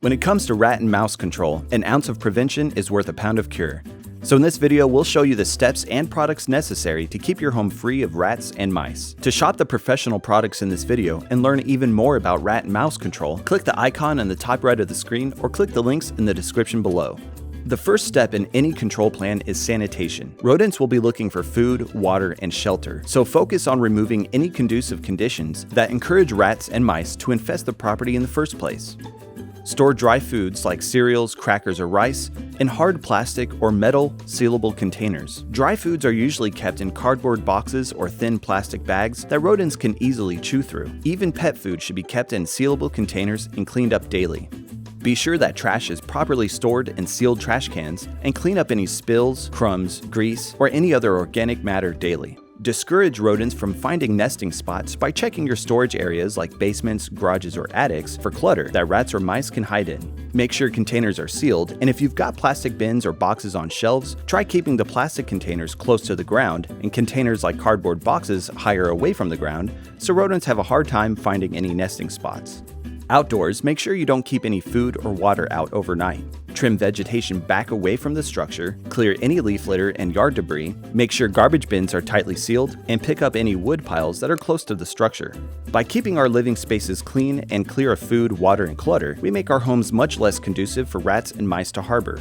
When it comes to rat and mouse control, an ounce of prevention is worth a pound of cure. So in this video, we'll show you the steps and products necessary to keep your home free of rats and mice. To shop the professional products in this video and learn even more about rat and mouse control, click the icon on the top right of the screen or click the links in the description below. The first step in any control plan is sanitation. Rodents will be looking for food, water, and shelter, so focus on removing any conducive conditions that encourage rats and mice to infest the property in the first place. Store dry foods like cereals, crackers, or rice in hard plastic or metal sealable containers. Dry foods are usually kept in cardboard boxes or thin plastic bags that rodents can easily chew through. Even pet food should be kept in sealable containers and cleaned up daily. Be sure that trash is properly stored in sealed trash cans and clean up any spills, crumbs, grease, or any other organic matter daily. Discourage rodents from finding nesting spots by checking your storage areas like basements, garages, or attics for clutter that rats or mice can hide in. Make sure containers are sealed, and if you've got plastic bins or boxes on shelves, try keeping the plastic containers close to the ground and containers like cardboard boxes higher away from the ground so rodents have a hard time finding any nesting spots. Outdoors, make sure you don't keep any food or water out overnight. Trim vegetation back away from the structure, clear any leaf litter and yard debris, make sure garbage bins are tightly sealed, and pick up any wood piles that are close to the structure. By keeping our living spaces clean and clear of food, water, and clutter, we make our homes much less conducive for rats and mice to harbor.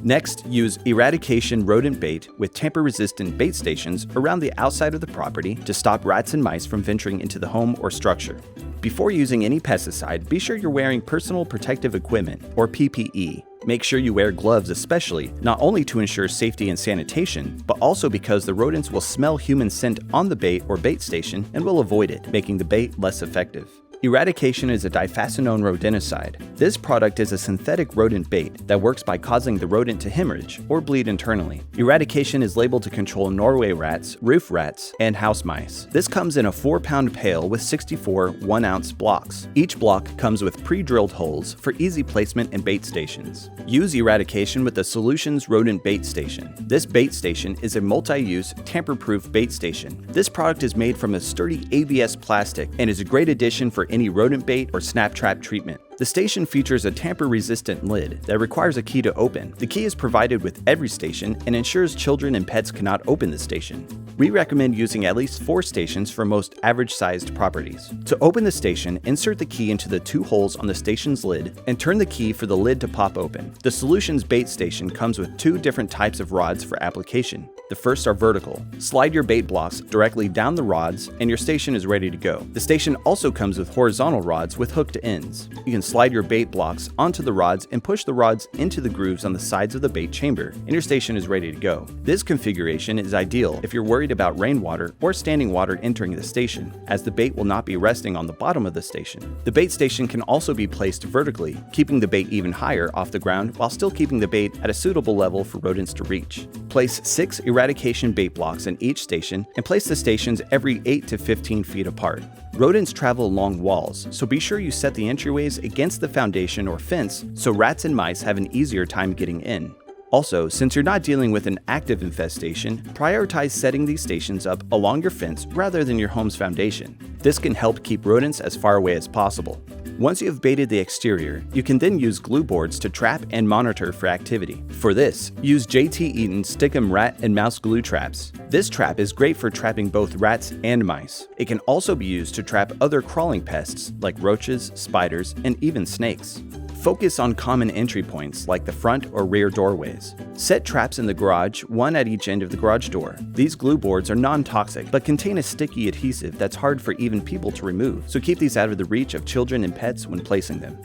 Next, use Eratication rodent bait with tamper-resistant bait stations around the outside of the property to stop rats and mice from venturing into the home or structure. Before using any pesticide, be sure you're wearing personal protective equipment, or PPE. Make sure you wear gloves especially, not only to ensure safety and sanitation, but also because the rodents will smell human scent on the bait or bait station and will avoid it, making the bait less effective. Eratication is a diphacinone rodenticide. This product is a synthetic rodent bait that works by causing the rodent to hemorrhage or bleed internally. Eratication is labeled to control Norway rats, roof rats, and house mice. This comes in a 4-pound pail with 64 1-ounce blocks. Each block comes with pre-drilled holes for easy placement in bait stations. Use Eratication with the Solutions Rodent Bait Station. This bait station is a multi-use, tamper-proof bait station. This product is made from a sturdy ABS plastic and is a great addition for any rodent bait or snap trap treatment. The station features a tamper-resistant lid that requires a key to open. The key is provided with every station and ensures children and pets cannot open the station. We recommend using at least 4 stations for most average-sized properties. To open the station, insert the key into the 2 holes on the station's lid and turn the key for the lid to pop open. The Solutions bait station comes with 2 different types of rods for application. The first are vertical. Slide your bait blocks directly down the rods and your station is ready to go. The station also comes with horizontal rods with hooked ends. You can slide your bait blocks onto the rods and push the rods into the grooves on the sides of the bait chamber, and your station is ready to go. This configuration is ideal if you're worried about rainwater or standing water entering the station, as the bait will not be resting on the bottom of the station. The bait station can also be placed vertically, keeping the bait even higher off the ground while still keeping the bait at a suitable level for rodents to reach. Place 6 Eratication bait blocks in each station and place the stations every 8 to 15 feet apart. Rodents travel along walls, so be sure you set the entryways against the foundation or fence so rats and mice have an easier time getting in. Also, since you're not dealing with an active infestation, prioritize setting these stations up along your fence rather than your home's foundation. This can help keep rodents as far away as possible. Once you have baited the exterior, you can then use glue boards to trap and monitor for activity. For this, use JT Eaton Stickum rat and mouse glue traps. This trap is great for trapping both rats and mice. It can also be used to trap other crawling pests like roaches, spiders, and even snakes. Focus on common entry points like the front or rear doorways. Set traps in the garage, one at each end of the garage door. These glue boards are non-toxic but contain a sticky adhesive that's hard for even people to remove, so keep these out of the reach of children and pets when placing them.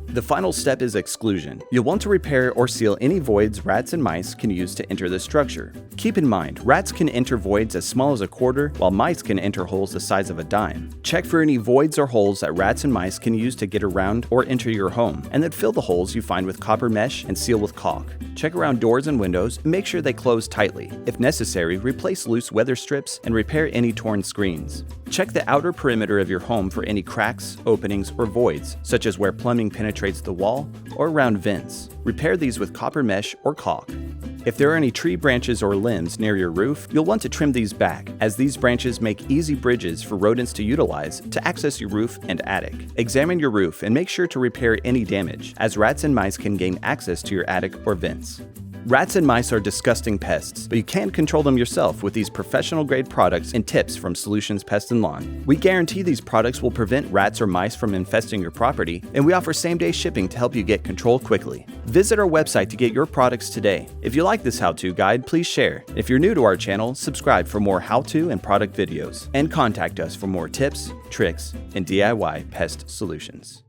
The final step is exclusion. You'll want to repair or seal any voids rats and mice can use to enter the structure. Keep in mind, rats can enter voids as small as a quarter, while mice can enter holes the size of a dime. Check for any voids or holes that rats and mice can use to get around or enter your home, and then fill the holes you find with copper mesh and seal with caulk. Check around doors and windows and make sure they close tightly. If necessary, replace loose weather strips and repair any torn screens. Check the outer perimeter of your home for any cracks, openings, or voids, such as where plumbing penetrates the wall or around vents. Repair these with copper mesh or caulk. If there are any tree branches or limbs near your roof, you'll want to trim these back, as these branches make easy bridges for rodents to utilize to access your roof and attic. Examine your roof and make sure to repair any damage, as rats and mice can gain access to your attic or vents. Rats and mice are disgusting pests, but you can control them yourself with these professional-grade products and tips from Solutions Pest and Lawn. We guarantee these products will prevent rats or mice from infesting your property, and we offer same-day shipping to help you get control quickly. Visit our website to get your products today. If you like this how-to guide, please share. If you're new to our channel, subscribe for more how-to and product videos, and contact us for more tips, tricks, and DIY pest solutions.